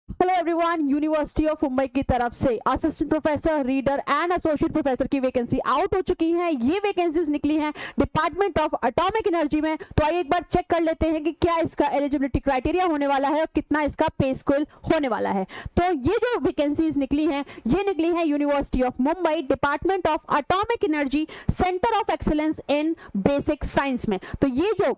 Hello everyone, university of Mumbai की तरफ से assistant professor, reader and associate professor की वैकेंसी आउट हो चुकी है। ये वैकेंसीज निकली हैं डिपार्टमेंट ऑफ एटॉमिक एनर्जी में। तो आइए एक बार चेक कर लेते हैं कि क्या इसका एलिजिबिलिटी क्राइटेरिया होने वाला है और कितना इसका पे स्केल होने वाला है। तो ये जो वैकेंसीज निकली हैं, ये निकली है university of Mumbai, department of atomic energy, centre of excellence in basic science में। तो ये जो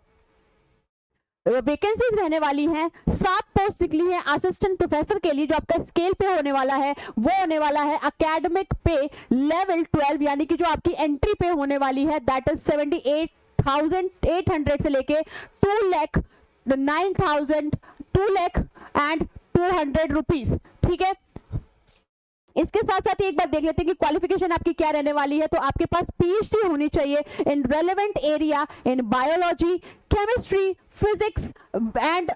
वैकेंसीज रहने वाली हैं, 7 पोस्ट निकली है असिस्टेंट प्रोफेसर के लिए। जो आपका स्केल पे होने वाला है वो होने वाला है एकेडमिक पे लेवल 12, यानी कि जो आपकी एंट्री पे होने वाली है दैट इज 78,800 से लेके 2,09,200 रुपीज। ठीक है, इसके साथ साथ ही एक बार देख लेते हैं कि क्वालिफिकेशन आपकी क्या रहने वाली है। तो आपके पास पीएचडी होनी चाहिए इन relevant area in biology, chemistry, physics and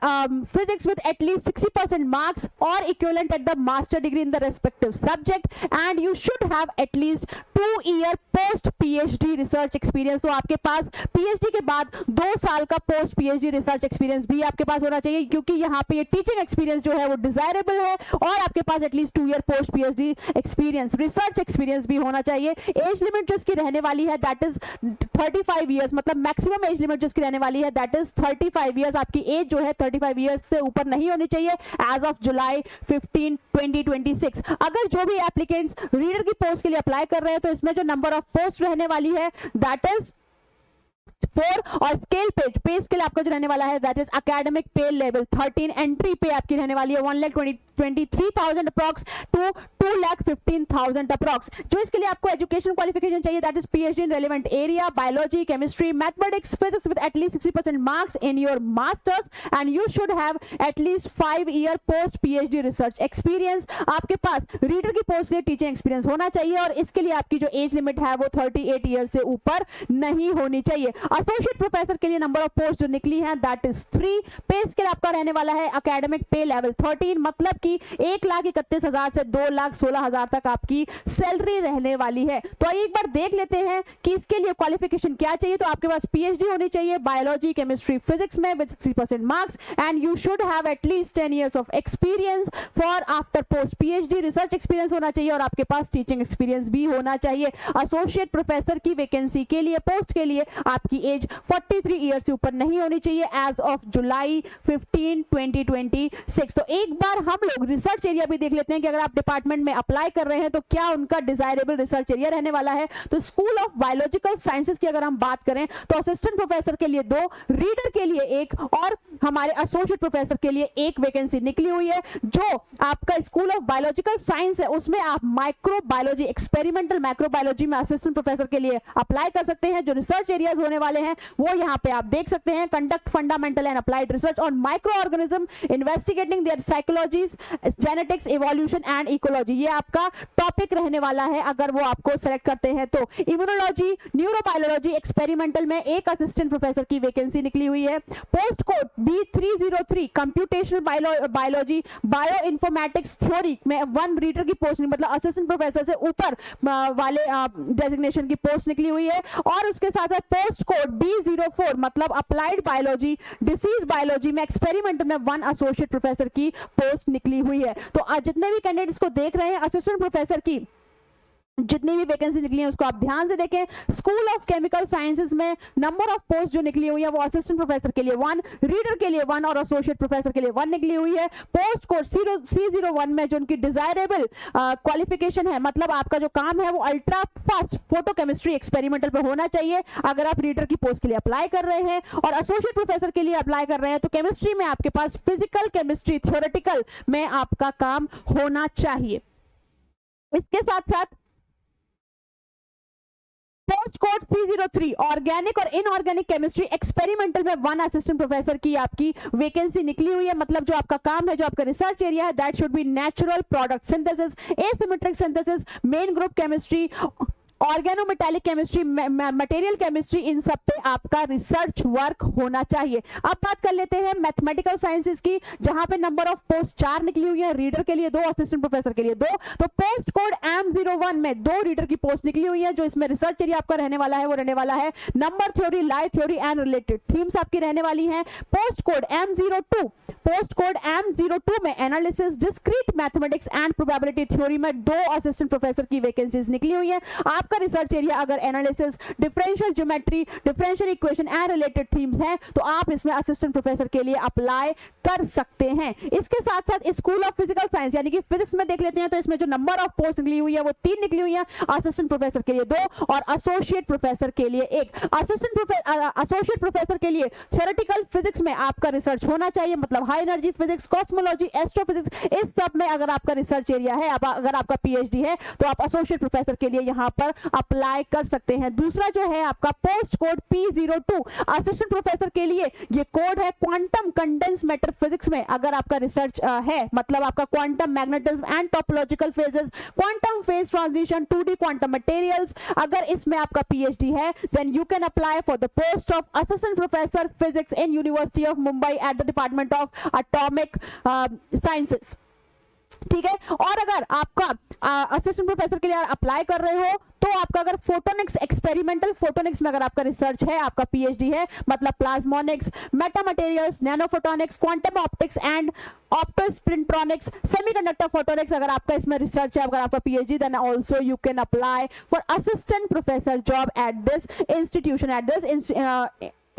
physics with at least 60% marks or equivalent at the master degree in the respective subject, and you should have at least 2-year post PhD research experience। तो आपके पास PhD के बाद 2 साल का post PhD research experience भी आपके पास होना चाहिए, क्योंकि यहाँ पे ये टीचिंग एक्सपीरियंस जो है वो डिजायरेबल है, और आपके पास at least 2 year post PhD experience, research experience भी होना चाहिए। एज लिमिट जो इसकी रहने वाली है दैट इज 35 ईयर्स, मतलब मैक्सिमम एज लिमिट जो इसकी रहने वाली है दैट इज 35 ईयर्स। आपकी एज जो है 35 ईयर्स से ऊपर नहीं होनी चाहिए एज ऑफ जुलाई 15, 2026। अगर जो भी एप्लीकेंट्स रीडर की पोस्ट के लिए अप्लाई कर रहे हैं तो इसमें जो नंबर ऑफ पोस्ट रहने वाली है दैट इज 4, और स्केल पे स्केल आपका जो रहने वाला है दैट इज एकेडमिक पे लेवल 13। एंट्री पे आपकी रहने वाली है 1,23,000 अप्रॉक्स टू 2,15,000 अप्रॉक्स। जो इसके लिए आपको एजुकेशन क्वालिफिकेशन चाहिए that is PhD in relevant area biology, chemistry, mathematics, physics with at least 60% marks in your masters, and you should have at least 5 year post PhD research experience. आपके पास reader की post के लिए teaching experience होना चाहिए, और इसके लिए आपकी जो एज लिमिट है वो 38 ईयर से ऊपर नहीं होनी चाहिए। एसोसिएट प्रोफेसर के लिए नंबर ऑफ पोस्ट जो निकली है दैट इज 3। पे स्केल आपका रहने वाला है एकेडमिक पे लेवल 13, मतलब कि 1,31,000 से 2,16,000 तक आपकी सैलरी रहने वाली है। तो आइए एक बार देख लेते हैं कि इसके लिए क्वालिफिकेशन क्या चाहिए। तो आपके पास पीएचडी होनी चाहिए बायोलॉजी, केमिस्ट्री, फिजिक्स में with 60% marks, and you should have at least 10 years of experience for after post PhD research experience होना चाहिए, और आपके पास टीचिंग एक्सपीरियंस भी होना चाहिए। एसोसिएट प्रोफेसर की वैकेंसी के लिए पोस्ट के लिए आपकी एज 43 ईयर से ऊपर नहीं होनी चाहिए एज ऑफ जुलाई 15, 2026। तो एक बार हम लोग रिसर्च एरिया भी देख लेते हैं कि अगर आप डिपार्टमेंट में अप्लाई कर रहे हैं तो क्या उनका डिजायरेबल रिसर्च एरिया रहने वाला है। तो स्कूल ऑफ बायोलॉजिकल साइंसेज की अगर हम बात करें तो असिस्टेंट प्रोफेसर के लिए 2, रीडर के लिए 1, और हमारे एसोसिएट प्रोफेसर के लिए 1 वैकेंसी निकली हुई है। जो आपका स्कूल ऑफ बायोलॉजिकल साइंस है उसमें आप माइक्रोबायोलॉजी, एक्सपेरिमेंटल माइक्रोबायोलॉजी में असिस्टेंट प्रोफेसर के लिए अप्लाई कर सकते हैं। जो रिसर्च एरियाज होने वाले हैं वो यहाँ पे आप देख सकते हैं, conduct fundamental and applied research on micro organism, investigating their psychologies, genetics, evolution and ecology. ये आपका टॉपिक रहने वाला है अगर वो आपको सेलेक्ट करते हैं तो। इम्यूनोलॉजी, न्यूरोबायोलॉजी, एक्सपेरिमेंटल में 1 असिस्टेंट प्रोफेसर की वैकेंसी निकली हुई है। Post code B303 computational biology, bio informatics theory में 1 रीडर की पोस्ट, मतलब असिस्टेंट प्रोफेसर से ऊपर वाले डेजिग्नेशन की पोस्ट निकली हुई है। और उसके साथ साथ पोस्ट कोड B04 मतलब अप्लाइड बायोलॉजी, डिसीज बायोलॉजी में एक्सपेरिमेंट में 1 एसोसिएट प्रोफेसर की पोस्ट निकली हुई है। तो जितने भी कैंडिडेट्स को देख रहे हैं असिस्टेंट प्रोफेसर की जितनी भी वैकेंसी निकली है उसको आप ध्यान से देखें। स्कूल ऑफ केमिकल साइंसेज में नंबर ऑफ पोस्ट जो निकली हुई है वो असिस्टेंट प्रोफेसर के लिए 1, रीडर के लिए 1 और एसोसिएट प्रोफेसर के लिए 1 निकली हुई है। पोस्ट कोड C01 में जो उनकी डिजायरेबल क्वालिफिकेशन है, मतलब आपका जो काम है वो अल्ट्रा फास्ट फोटोकेमिस्ट्री एक्सपेरिमेंटल पे होना चाहिए अगर आप रीडर की पोस्ट के लिए अप्लाई कर रहे हैं। और एसोसिएट प्रोफेसर के लिए अप्लाई कर रहे हैं तो केमिस्ट्री में आपके पास फिजिकल केमिस्ट्री थ्योरेटिकल में आपका काम होना चाहिए। इसके साथ साथ पोस्ट कोड C03 ऑर्गेनिक और इनऑर्गेनिक केमिस्ट्री एक्सपेरिमेंटल में 1 असिस्टेंट प्रोफेसर की आपकी वैकेंसी निकली हुई है। मतलब जो आपका काम है, जो आपका रिसर्च एरिया है that should be natural product synthesis, asymmetric synthesis, main group chemistry, organometallic chemistry, material chemistry, इन सब पे आपका रिसर्च वर्क होना चाहिए। अब बात कर लेते हैं मैथमेटिकल साइंसेज की, जहां पे नंबर ऑफ पोस्ट 4 निकली हुई है, रीडर के लिए 2, असिस्टेंट प्रोफेसर के लिए 2। तो पोस्ट कोड M01 में 2 रीडर की पोस्ट निकली हुई है। जो इसमें रिसर्च एरिया आपका रहने वाला है वो रहने वाला है number theory, lie theory and related themes आपकी रहने वाली हैं। Post code M02, post code M02 में analysis, discrete mathematics and probability theory में 2 असिस्टेंट प्रोफेसर की वैकेंसीज निकली हुई है। आपका रिसर्च एरिया अगर analysis, differential geometry, differential equation and related themes हैं तो आप इसमें असिस्टेंट प्रोफेसर के लिए अप्लाई कर सकते हैं। इसके साथ साथ स्कूल ऑफ फिजिकल साइंस यानी कि फिजिक्स में देख लेते हैं तो इसमें जो नंबर ऑफ पोस्ट निकली हुई है वो 3 निकली हुई है, असिस्टेंट प्रोफेसर के लिए 2 और एसोसिएट प्रोफेसर के लिए 1। एसोसिएट प्रोफेसर के लिए थ्योरेटिकल फिजिक्स में आपका रिसर्च होना चाहिए, मतलब high energy physics, cosmology, astrophysics, इस सब में अगर आपका रिसर्च एरिया है, अगर आपका पीएचडी है तो आप एसोसिएट प्रोफेसर के लिए यहां पर अप्लाई कर सकते हैं। दूसरा जो है आपका post code P02, assistant professor के लिए ये कोड है क्वांटम कंडेंस मैटर फिजिक्स में अगर आपका रिसर्च है, मतलब आपका quantum magnetism and topological phases, quantum phase transition, 2D quantum materials, अगर इसमें आपका पीएचडी है then you can apply for the post of assistant professor physics in university of Mumbai at the department of atomic sciences. ठीक है, और अगर आपका assistant professor के लिए अप्लाई कर रहे हो तो आपका अगर फोटोनिक्स, एक्सपेरिमेंटल फोटोनिक्स में अगर आपका रिसर्च है, आपका पीएचडी है, मतलब plasmonics, meta materials, nanophotonics, quantum optics and optospintronics, semiconductor photonics, अगर आपका इसमें रिसर्च है, अगर आपका PhD, then also you can apply for assistant professor job at this institution, at this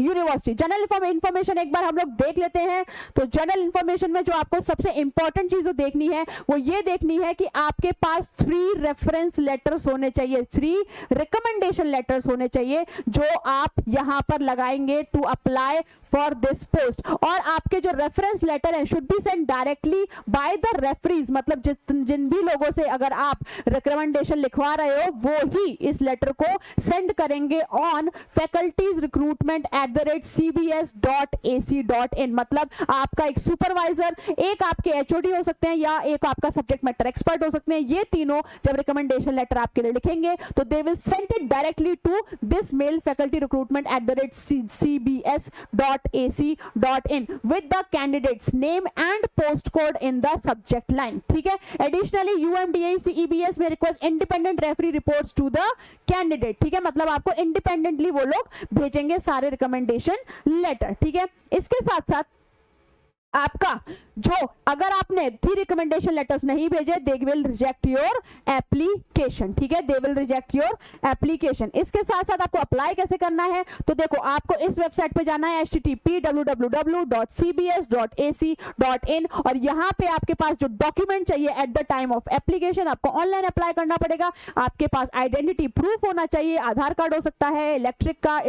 university. General information एक बार हम लोग देख लेते हैं। तो जनरल इंफॉर्मेशन में जो आपको सबसे इंपॉर्टेंट चीज देखनी है वो ये देखनी है कि आपके पास 3 रेफरेंस लेटर्स होने चाहिए, 3 रिकमेंडेशन लेटर्स होने चाहिए जो आप यहां पर लगाएंगे to apply for this post. और आपके जो रेफरेंस लेटर है should be send directly by the referees, मतलब जिन भी लोगों से अगर आप रिकमेंडेशन लिखवा रहे हो वो ही इस लेटर को सेंड करेंगे ऑन फैकल्टीज रिक्रूटमेंट @cbs.ac.in। मतलब आपका एक सुपरवाइजर, एक आपके एचओडी हो सकते हैं या एक आपका सब्जेक्ट मैटर एक्सपर्ट हो सकते हैं, ये तीनों जब रिकमेंडेशन लेटर आपके लिए लिखेंगे तो they will send it directly to this mail faculty recruitment @cbs.ac.in with the candidate's name and postcode in the subject line। ठीक है, एडिशनली UMDA CEBS में request independent referee reports to the candidate. ठीक है, मतलब आपको independently वो लोग भेजेंगे सारे रिकमेंडेशन लेटर। ठीक है, इसके साथ साथ आपका जो अगर आपने 3 रिकमेंडेशन लेटर्स नहीं भेजे they will reject your application. ठीक है, they will reject your application. इसके साथ साथ आपको अप्लाई कैसे करना है तो देखो, आपको इस वेबसाइट पे जाना है http://www.cbs.ac.in और यहाँ पे आपके पास जो डॉक्यूमेंट चाहिए at the time of application आपको ऑनलाइन अप्लाई करना पड़ेगा। आपके पास आइडेंटिटी प्रूफ होना चाहिए, आधार कार्ड हो सकता है, इलेक्ट्रिक कार्ड,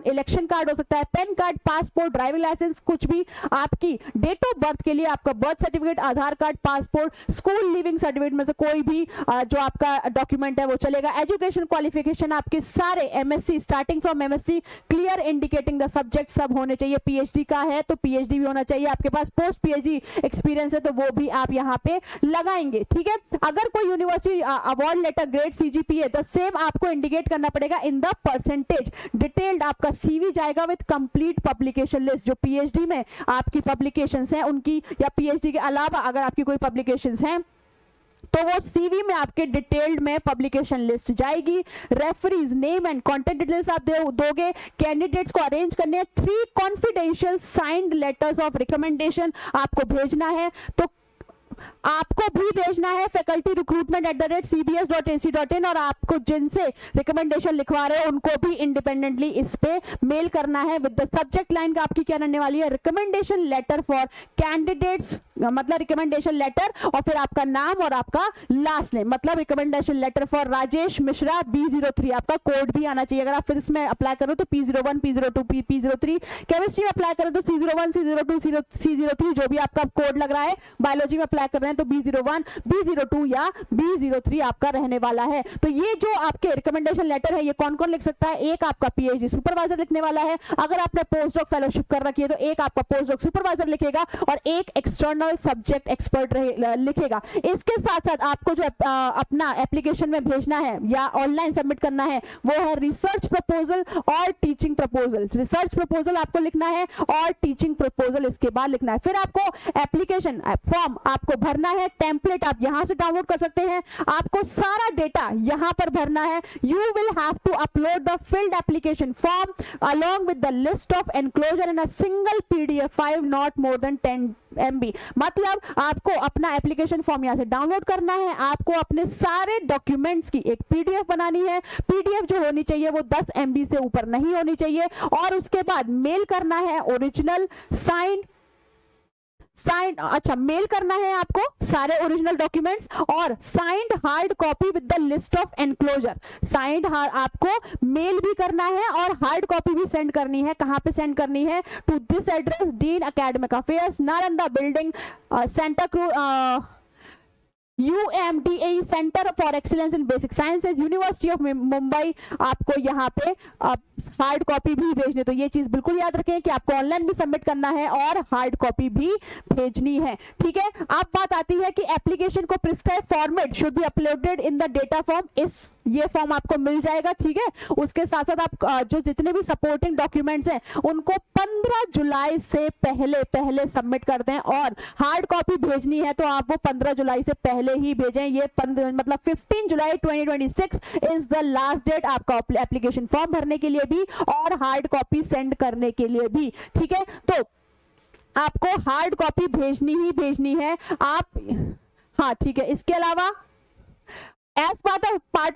इलेक्शन कार्ड हो सकता है, PAN card, passport, driving license, कुछ भी। आपकी डेट ऑफ बर्थ के लिए आपका birth certificate, Aadhaar card, passport, school leaving certificate में से कोई भी जो आपका डॉक्यूमेंट है वो चलेगा। एजुकेशन क्वालिफिकेशन आपके सारे MSc, starting from MSc, clear indicating the subject सब होने चाहिए। पीएचडी का है तो पीएचडी भी होना चाहिए, आपके पास पोस्ट पीएचडी एक्सपीरियंस है तो वो भी आप यहाँ पे लगाएंगे। ठीक है, अगर कोई university award letter, grade, CGPA तो सेम आपको इंडिकेट करना पड़ेगा इन द परसेंटेज। डिटेल्ड आपका सीवी जाएगा विद कंप्लीट पब्लिकेशन लिस्ट। जो पीएचडी में आपकी पब्लिकेशन हैं उनकी, या पीएचडी के अलावा अगर आपकी कोई पब्लिकेशंस हैं तो वो सीवी में आपके डिटेल्ड में पब्लिकेशन लिस्ट जाएगी। Referees name and contact details आप दोगे। कैंडिडेट्स को अरेंज करने 3 confidential signed letters of recommendation आपको भेजना है। तो आपको भी भेजना है फैकल्टी रिक्रूटमेंट @cbs.ac.in और आपको जिनसे रिकमेंडेशन लिखवा रहे हो उनको भी इंडिपेंडेंटली इस पे मेल करना है विद द सब्जेक्ट लाइन का आपकी क्या रहने वाली है, रिकमेंडेशन लेटर फॉर कैंडिडेट्स, मतलब रिकमेंडेशन लेटर और फिर आपका नाम और आपका लास्ट नेम, मतलब recommendation letter for Rajesh Mishra B03। आपका कोड भी आना चाहिए। अगर आप फिर इसमें अप्लाई करो तो P01, P02, P03, केमिस्ट्री में अप्लाई करो तो C01, C02, C03 जो भी आपका कोड लग रहा है, बायोलॉजी में अप्लाई क्रैक कर रहे हैं तो B01, B02 या B03 आपका रहने वाला है। तो ये जो आपके रिकमेंडेशन लेटर है ये कौन कौन लिख सकता है? एक आपका PhD सुपरवाइजर लिखने वाला है, अगर आपने पोस्ट डॉक फेलोशिप कर रखी है तो एक आपका पोस्ट डॉक सुपरवाइजर लिखेगा और एक एक्सटर्नल सब्जेक्ट एक्सपर्ट लिखेगा। इसके साथ साथ आपको जो अपना एप्लीकेशन में भेजना है या ऑनलाइन सबमिट करना है वो है रिसर्च प्रपोजल और टीचिंग प्रपोजल। रिसर्च प्रपोजल आपको लिखना है और टीचिंग प्रपोजल इसके बाद लिखना है। फिर आपको एप्लीकेशन फॉर्म आपको भरना है, टेम्पलेट आप यहां से डाउनलोड कर सकते हैं, आपको सारा डेटा यहां पर भरना है। You will have to upload the filled application form along with the list of enclosure in a single PDF file not more than 10 MB। मतलब आपको अपना एप्लीकेशन फॉर्म यहां से डाउनलोड करना है, आपको अपने सारे डॉक्यूमेंट्स की एक PDF बनानी है। PDF जो होनी चाहिए वो 10 MB से ऊपर नहीं होनी चाहिए और उसके बाद मेल करना है ओरिजिनल साइन अच्छा मेल करना है आपको सारे ओरिजिनल डॉक्यूमेंट्स और signed hard copy with the list of enclosure. Signed आपको मेल भी करना है और हार्ड कॉपी भी सेंड करनी है। कहां पे सेंड करनी है? To this address, dean academic affairs, Nalanda building, centre crew UMDAE centre for excellence in basic sciences, university of Mumbai. आपको यहाँ पे हार्ड कॉपी भी भेजनी है। तो ये चीज बिल्कुल याद रखें कि आपको ऑनलाइन भी सबमिट करना है और हार्ड कॉपी भी भेजनी है। ठीक है, अब बात आती है कि एप्लीकेशन को prescribe format should be uploaded in the data form. ये फॉर्म आपको मिल जाएगा। ठीक है, उसके साथ साथ आप जो जितने भी सपोर्टिंग डॉक्यूमेंट्स हैं उनको 15 जुलाई से पहले सबमिट कर दें और हार्ड कॉपी भेजनी है तो आप वो 15 जुलाई से पहले ही भेजें। ये 15 मतलब 15 जुलाई 2026 इज द लास्ट डेट आपका एप्लीकेशन फॉर्म भरने के लिए भी और हार्ड कॉपी सेंड करने के लिए भी। ठीक है, तो आपको हार्ड कॉपी भेजनी ही भेजनी है आप। हाँ ठीक है, इसके अलावा as part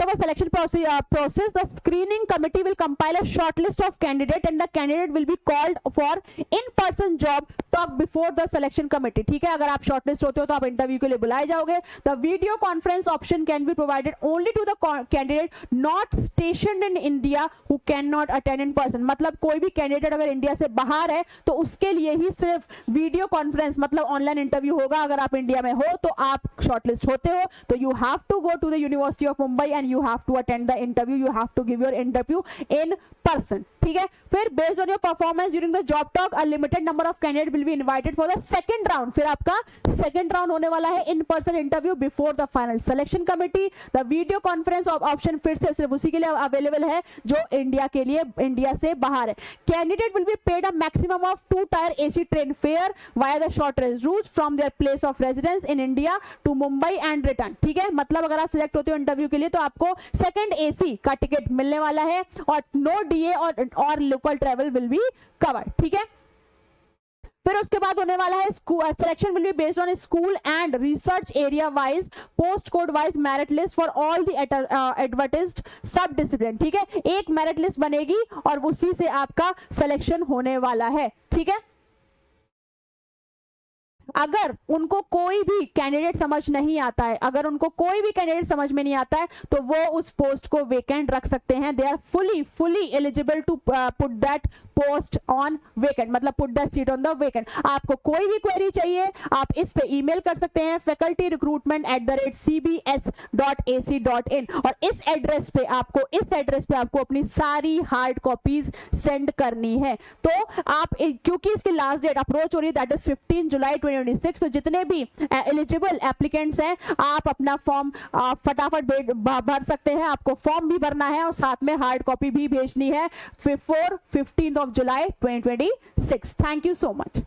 of a selection process, the screening committee will compile a short list of candidate and the candidate will be called for in-person job talk before the selection committee। ठीक है, अगर आप shortlist होते हो तो आप interview के लिए बुलाए जाओगे। The video conference option can be provided only to the candidate not stationed in India who cannot attend in person। मतलब कोई भी कैंडिडेट अगर इंडिया से बाहर है तो उसके लिए ही सिर्फ वीडियो कॉन्फ्रेंस मतलब ऑनलाइन इंटरव्यू होगा। अगर आप इंडिया में हो तो आप शॉर्टलिस्ट होते हो तो you have to go to the University of Mumbai and you have to attend the interview, you have to give your interview in person। ठीक है, फिर based on your performance during the job talk a limited number of candidates will be invited for the second round। फिर आपका second round होने वाला है in person interview before the final selection committee। the video conference option फिर से सिर्फ उसी के लिए अवेलेबल है जो इंडिया के लिए इंडिया से बाहर है। candidate will be paid a maximum of 2-tier AC train fare via the shortest routes from their place of residence in India to Mumbai and return। ठीक है, मतलब अगर आप सिलेक्ट होते हो इंटरव्यू के लिए तो आपको सेकंड AC का टिकट मिलने वाला है और नो DA और local travel will be covered. ठीक है, फिर उसके बाद होने वाला है selection will be based on school and research area wise post code wise merit list for all the advertised सब डिसिप्लिन। ठीक है, एक मेरिट लिस्ट बनेगी और उसी से आपका सिलेक्शन होने वाला है। ठीक है, अगर उनको कोई भी कैंडिडेट समझ नहीं आता है, अगर उनको कोई भी कैंडिडेट समझ में नहीं आता है तो वो उस पोस्ट को वेकेंट रख सकते हैं। They are fully eligible to put that post on vacant, मतलब put that seat on the vacant. आपको कोई भी क्वेरी चाहिए आप इस पे ईमेल कर सकते हैं facultyrecruitment@cbs.ac.in और इस एड्रेस पे आपको अपनी सारी हार्ड कॉपीज सेंड करनी है। तो आप क्योंकि इसकी लास्ट डेट अप्रोच हो रही है दैट इज 15 जुलाई 2026, तो जितने भी एलिजिबल एप्लीकेंट्स हैं आप अपना फॉर्म फटाफट भर सकते हैं। आपको फॉर्म भी भरना है और साथ में हार्ड कॉपी भी भेजनी है 15 July 2026। Thank you so much.